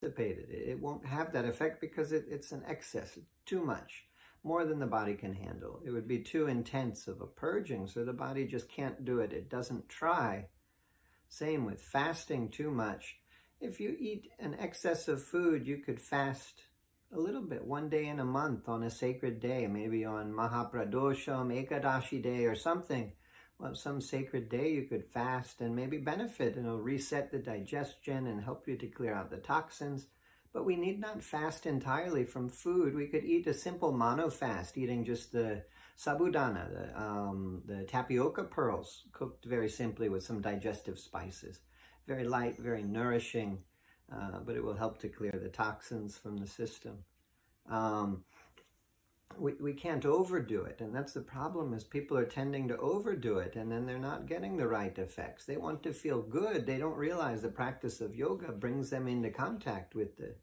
It, it won't have that effect because it's an excess, too much, more than the body can handle. It would be too intense of a purging, so the body just can't do it. It doesn't try. Same with fasting too much. If you eat an excess of food, you could fast a little bit, one day in a month on a sacred day, maybe on Mahapradosham, Ekadashi day or something. Well, some sacred day you could fast and maybe benefit, and it'll reset the digestion and help you to clear out the toxins. But we need not fast entirely from food. We could eat a simple mono fast, eating just the sabudana, the tapioca pearls, cooked very simply with some digestive spices. Very light, very nourishing, but it will help to clear the toxins from the system. We can't overdo it, and that's the problem, is people are tending to overdo it, and then they're not getting the right effects. They want to feel good. They don't realize the practice of yoga brings them into contact with the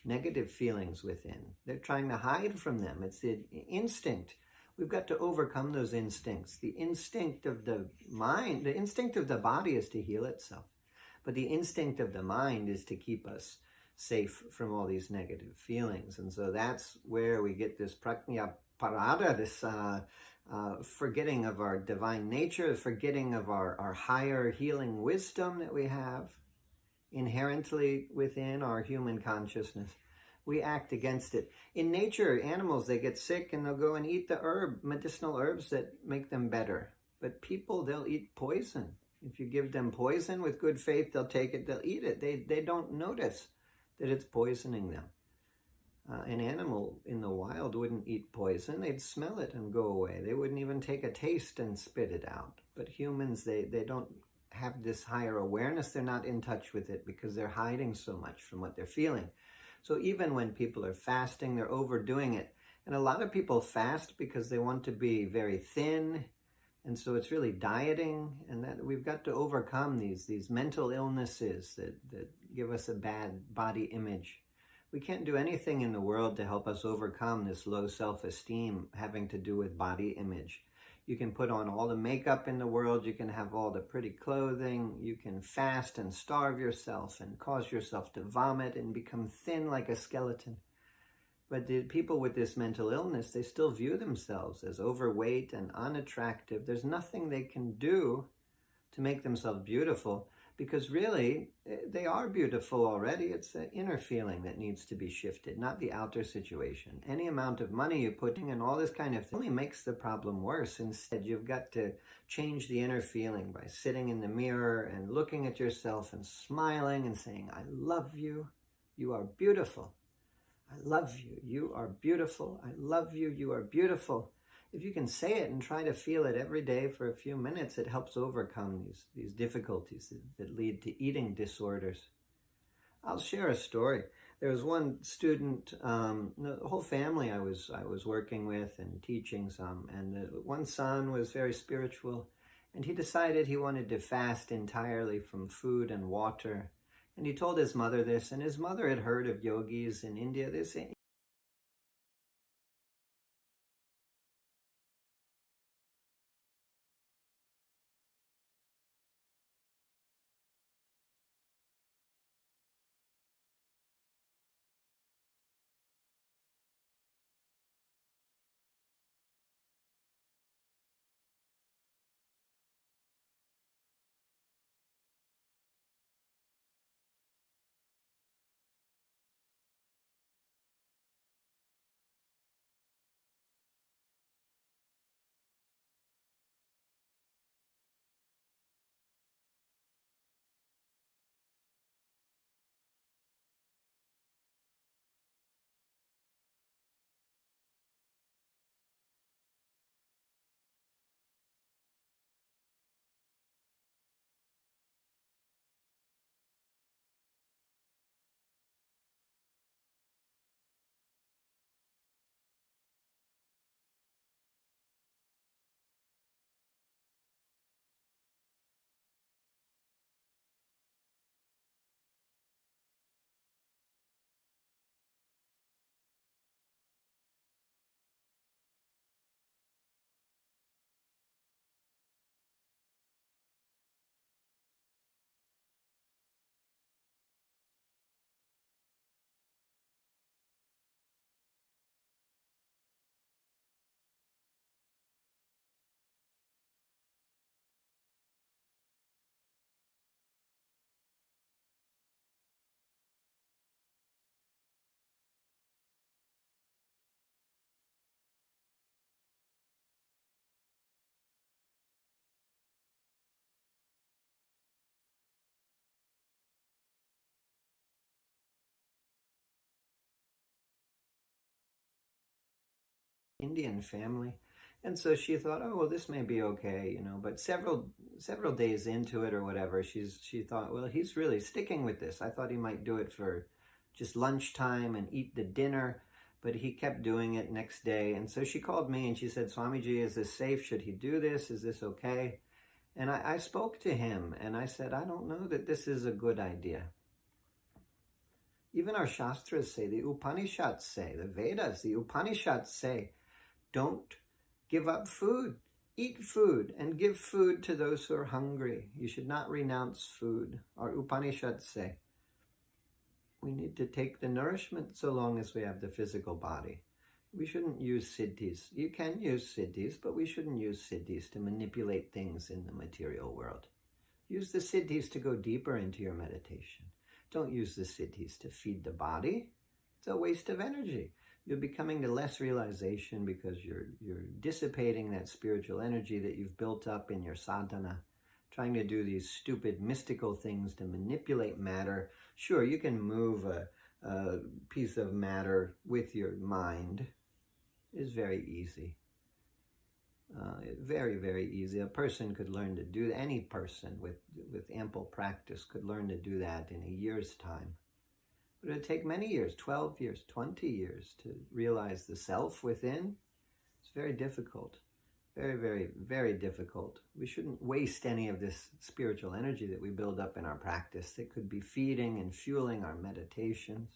negative feelings within. They're trying to hide from them. It's the instinct. We've got to overcome those instincts. The instinct of the mind, the instinct of the body is to heal itself, but the instinct of the mind is to keep us safe from all these negative feelings. And so that's where we get this prajna parada, this forgetting of our divine nature, forgetting of our higher healing wisdom that we have inherently within our human consciousness. We act against it. In nature, animals, they get sick and they'll go and eat the medicinal herbs that make them better. But people, they'll eat poison. If you give them poison with good faith, they'll take it, they'll eat it. They don't notice that it's poisoning them. An animal in the wild wouldn't eat poison. They'd smell it and go away. They wouldn't even take a taste and spit it out. But humans, they don't have this higher awareness. They're not in touch with it because they're hiding so much from what they're feeling. So even when people are fasting, they're overdoing it. And a lot of people fast because they want to be very thin. And so it's really dieting, and that we've got to overcome these mental illnesses that give us a bad body image. We can't do anything in the world to help us overcome this low self-esteem having to do with body image. You can put on all the makeup in the world, you can have all the pretty clothing, you can fast and starve yourself and cause yourself to vomit and become thin like a skeleton. But the people with this mental illness, they still view themselves as overweight and unattractive. There's nothing they can do to make themselves beautiful, because really, they are beautiful already. It's the inner feeling that needs to be shifted, not the outer situation. Any amount of money you're putting in all this kind of thing only makes the problem worse. Instead, you've got to change the inner feeling by sitting in the mirror and looking at yourself and smiling and saying, I love you, you are beautiful. I love you, you are beautiful. I love you, you are beautiful. If you can say it and try to feel it every day for a few minutes, it helps overcome these difficulties that lead to eating disorders. I'll share a story. There was one student, the whole family I was working with and teaching some, and one son was very spiritual, and he decided he wanted to fast entirely from food and water. And he told his mother this, and his mother had heard of yogis in India. This Indian family. And so she thought, oh, well, this may be okay, you know, but several days into it or whatever, she thought, well, he's really sticking with this. I thought he might do it for just lunchtime and eat the dinner, but he kept doing it next day. And so she called me and she said, Swamiji, is this safe? Should he do this? Is this okay? And I spoke to him and I said, I don't know that this is a good idea. Even our Shastras say, the Upanishads say, the Vedas, the Upanishads say, don't give up food. Eat food and give food to those who are hungry. You should not renounce food. Our Upanishads say we need to take the nourishment so long as we have the physical body. We shouldn't use siddhis. You can use siddhis, but we shouldn't use siddhis to manipulate things in the material world. Use the siddhis to go deeper into your meditation. Don't use the siddhis to feed the body. It's a waste of energy. You're becoming to less realization because you're dissipating that spiritual energy that you've built up in your sadhana, trying to do these stupid mystical things to manipulate matter. Sure, you can move a piece of matter with your mind. It's very easy. Very, very easy. A person could learn to do, any person with ample practice could learn to do that in a year's time. But it would take many years, 12 years, 20 years to realize the self within. It's very difficult. Very, very, very difficult. We shouldn't waste any of this spiritual energy that we build up in our practice that could be feeding and fueling our meditations.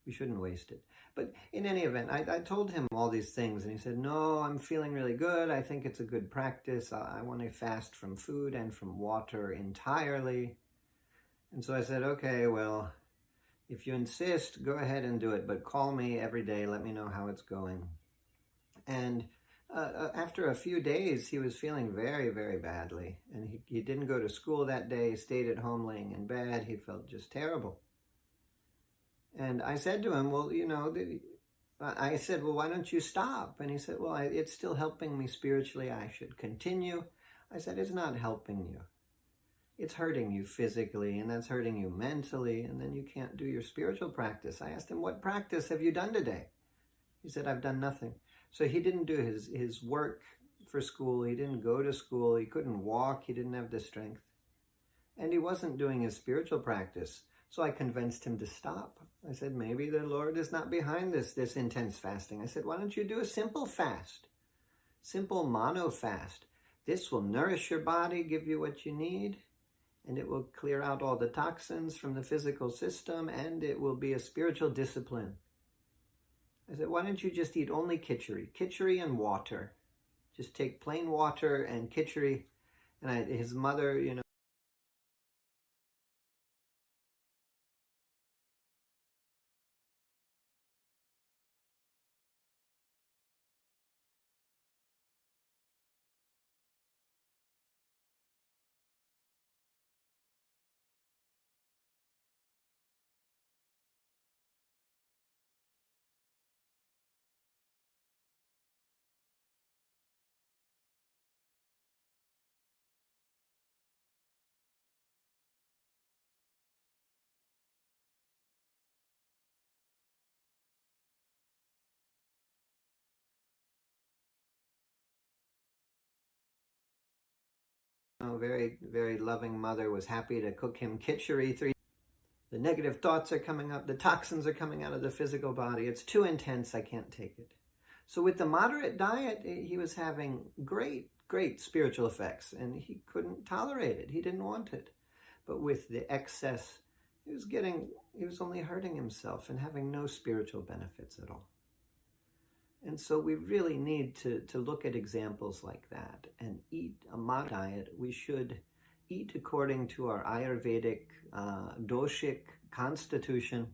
We shouldn't waste it. But in any event, I told him all these things and he said, no, I'm feeling really good. I think it's a good practice. I want to fast from food and from water entirely. And so I said, okay, well, if you insist, go ahead and do it, but call me every day. Let me know how it's going. And after a few days, he was feeling very, very badly. And he didn't go to school that day, stayed at home laying in bed. He felt just terrible. And I said to him, well, you know, I said, well, why don't you stop? And he said, well, it's still helping me spiritually. I should continue. I said, it's not helping you. It's hurting you physically, and that's hurting you mentally, and then you can't do your spiritual practice. I asked him, what practice have you done today? He said, I've done nothing. So he didn't do his work for school. He didn't go to school. He couldn't walk. He didn't have the strength. And he wasn't doing his spiritual practice. So I convinced him to stop. I said, maybe the Lord is not behind this intense fasting. I said, why don't you do a simple fast? Simple mono fast. This will nourish your body, give you what you need, and it will clear out all the toxins from the physical system, and it will be a spiritual discipline. I said, why don't you just eat only khichdi and water? Just take plain water and khichdi. And his mother, you know, very, very loving mother was happy to cook him khichdi. The negative thoughts are coming up. The toxins are coming out of the physical body. It's too intense. I can't take it. So with the moderate diet, he was having great, great spiritual effects, and he couldn't tolerate it. He didn't want it. But with the excess, he was only hurting himself and having no spiritual benefits at all. And so we really need to look at examples like that and eat a moderate diet. We should eat according to our Ayurvedic doshic constitution,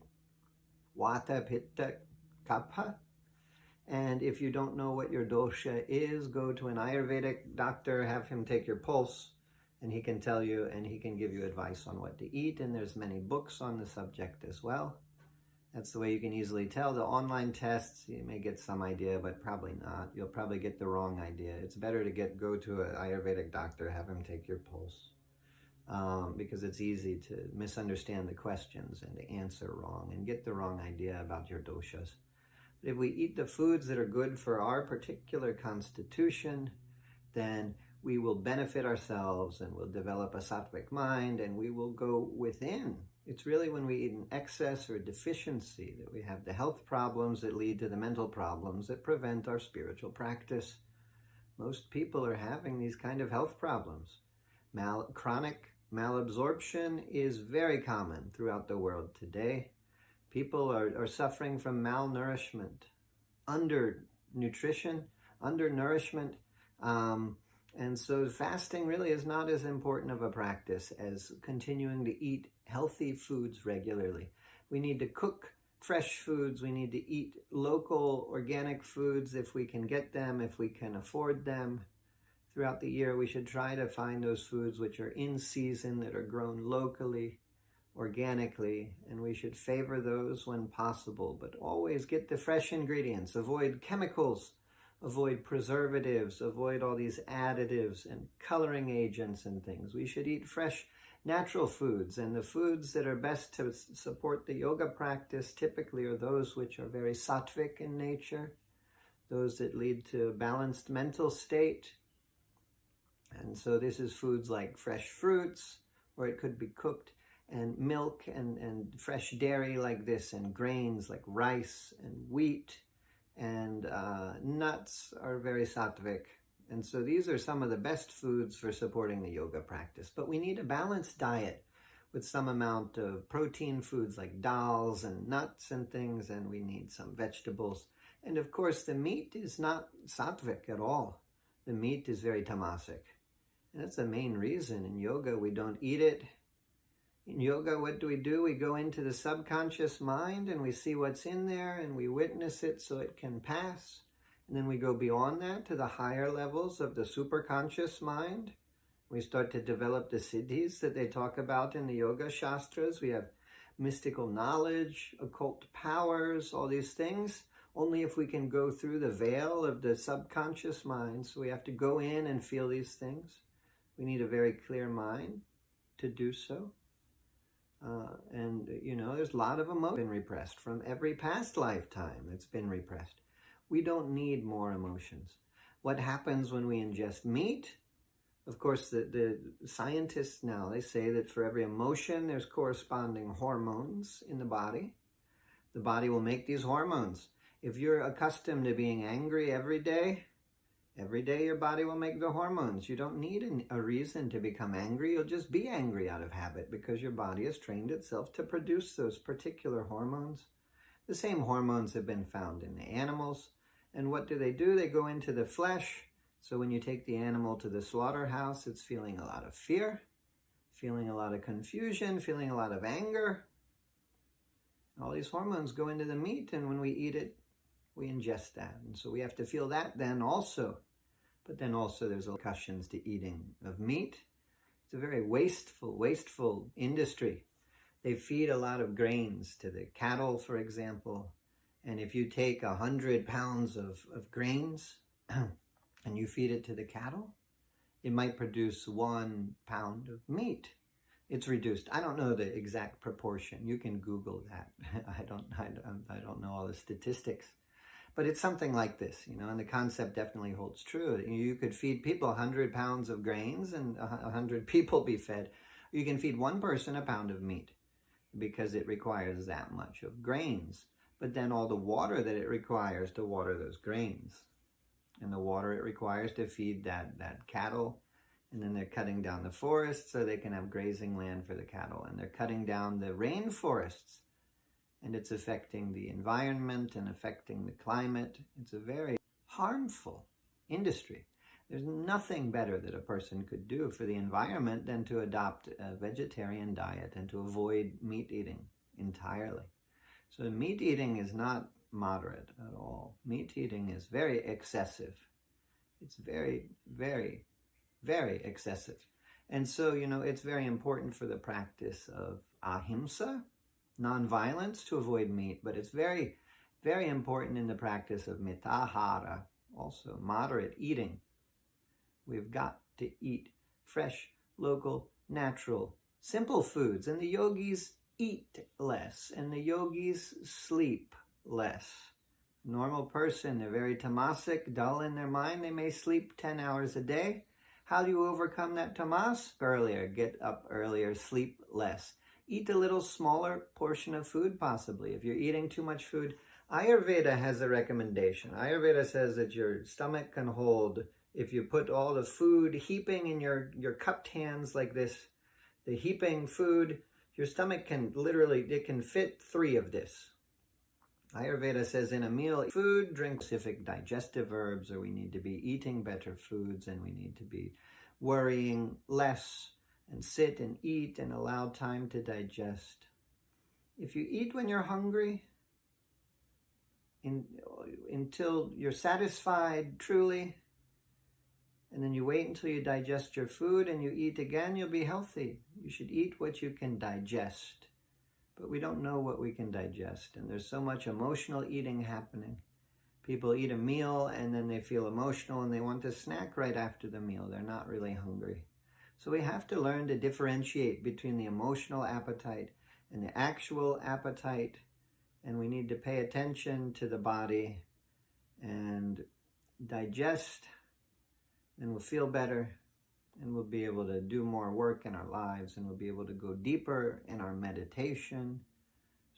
Vata, Pitta, Kapha. And if you don't know what your dosha is, go to an Ayurvedic doctor, have him take your pulse, and he can tell you, and he can give you advice on what to eat. And there's many books on the subject as well. That's the way you can easily tell. The online tests, you may get some idea, but probably not. You'll probably get the wrong idea. It's better to go to an Ayurvedic doctor, have him take your pulse, because it's easy to misunderstand the questions and to answer wrong and get the wrong idea about your doshas. But if we eat the foods that are good for our particular constitution, then we will benefit ourselves and we'll develop a sattvic mind and we will go within. It's really when we eat in excess or deficiency that we have the health problems that lead to the mental problems that prevent our spiritual practice. Most people are having these kind of health problems. Chronic malabsorption is very common throughout the world today. People are suffering from malnourishment, undernutrition, undernourishment. And so fasting really is not as important of a practice as continuing to eat healthy foods regularly. We need to cook fresh foods. We need to eat local organic foods if we can get them, if we can afford them. Throughout the year, we should try to find those foods which are in season, that are grown locally, organically, and we should favor those when possible, but always get the fresh ingredients. Avoid chemicals, avoid preservatives, avoid all these additives and coloring agents and things. We should eat fresh, natural foods, and the foods that are best to support the yoga practice typically are those which are very sattvic in nature, those that lead to a balanced mental state. And so this is foods like fresh fruits, or it could be cooked, and milk and fresh dairy like this, and grains like rice and wheat, and nuts are very sattvic. And so these are some of the best foods for supporting the yoga practice. But we need a balanced diet with some amount of protein foods like dals and nuts and things, and we need some vegetables. And of course, the meat is not sattvic at all. The meat is very tamasic. And that's the main reason in yoga we don't eat it. In yoga, what do? We go into the subconscious mind and we see what's in there and we witness it so it can pass. And then we go beyond that to the higher levels of the superconscious mind. We start to develop the siddhis that they talk about in the yoga shastras. We have mystical knowledge, occult powers, all these things. Only if we can go through the veil of the subconscious mind. So we have to go in and feel these things. We need a very clear mind to do so. There's a lot of emotion been repressed from every past lifetime. It's been repressed. We don't need more emotions. What happens when we ingest meat? Of course, the scientists now, they say that for every emotion, there's corresponding hormones in the body. The body will make these hormones. If you're accustomed to being angry every day your body will make the hormones. You don't need a reason to become angry. You'll just be angry out of habit because your body has trained itself to produce those particular hormones. The same hormones have been found in the animals. And what do? They go into the flesh. So when you take the animal to the slaughterhouse, it's feeling a lot of fear, feeling a lot of confusion, feeling a lot of anger. All these hormones go into the meat, and when we eat it, we ingest that. And so we have to feel that then also. But then also there's repercussions to eating of meat. It's a very wasteful industry. They feed a lot of grains to the cattle, for example. And if you take 100 pounds of grains and you feed it to the cattle, it might produce 1 pound of meat. It's reduced. I don't know the exact proportion. You can Google that. I don't know all the statistics. But it's something like this, and the concept definitely holds true. You could feed people 100 pounds of grains and 100 people be fed. You can feed one person a pound of meat because it requires that much of grains. But then all the water that it requires to water those grains, and the water it requires to feed that cattle, and then they're cutting down the forests so they can have grazing land for the cattle, and they're cutting down the rainforests. And it's affecting the environment and affecting the climate. It's a very harmful industry. There's nothing better that a person could do for the environment than to adopt a vegetarian diet and to avoid meat eating entirely. So meat eating is not moderate at all. Meat eating is very excessive. It's very, very, very excessive. And so, it's very important for the practice of ahimsa, non-violence, to avoid meat, but it's very, very important in the practice of mitahara, also moderate eating. We've got to eat fresh, local, natural, simple foods, and the yogis eat less, and the yogis sleep less. normal person, they're very tamasic, dull in their mind. They may sleep 10 hours a day. How do you overcome that tamas? Earlier, get up earlier, sleep less. Eat a little smaller portion of food possibly. If you're eating too much food, Ayurveda has a recommendation. Ayurveda says that your stomach can hold, if you put all the food heaping in your cupped hands like this, the heaping food, your stomach can literally, it can fit 3 of this. Ayurveda says in a meal, food, drink specific digestive herbs, or we need to be eating better foods, and we need to be worrying less and sit and eat and allow time to digest. If you eat when you're hungry, until you're satisfied truly, and then you wait until you digest your food and you eat again, you'll be healthy. You should eat what you can digest. But we don't know what we can digest, and there's so much emotional eating happening. People eat a meal and then they feel emotional and they want to snack right after the meal. They're not really hungry. So we have to learn to differentiate between the emotional appetite and the actual appetite, and we need to pay attention to the body and digest, and we'll feel better, and we'll be able to do more work in our lives, and we'll be able to go deeper in our meditation.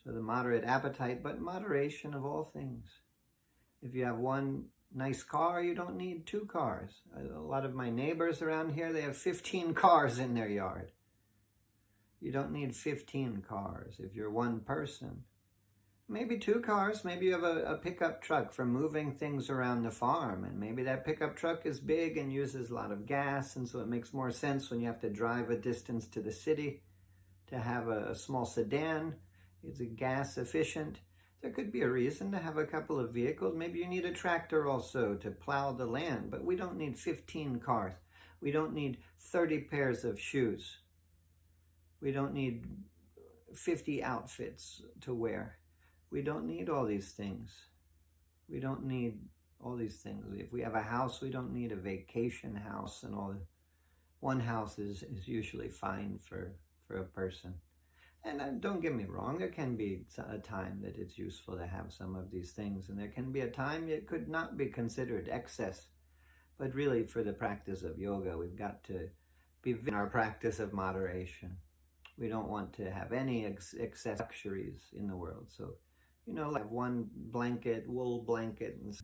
So the moderate appetite, but moderation of all things. If you have one nice car, you don't need 2 cars. A lot of my neighbors around here, they have 15 cars in their yard. You don't need 15 cars if you're one person. Maybe 2 cars, maybe you have a pickup truck for moving things around the farm, and maybe that pickup truck is big and uses a lot of gas, and so it makes more sense when you have to drive a distance to the city to have a small sedan. It's gas efficient. There could be a reason to have a couple of vehicles. Maybe you need a tractor also to plow the land, but we don't need 15 cars. We don't need 30 pairs of shoes. We don't need 50 outfits to wear. We don't need all these things. We don't need all these things. If we have a house, we don't need a vacation house and all. One house is usually fine for a person. And don't get me wrong, there can be a time that it's useful to have some of these things, and there can be a time it could not be considered excess. But really, for the practice of yoga, we've got to be in our practice of moderation. We don't want to have any excess luxuries in the world. So, have one blanket, wool blanket, and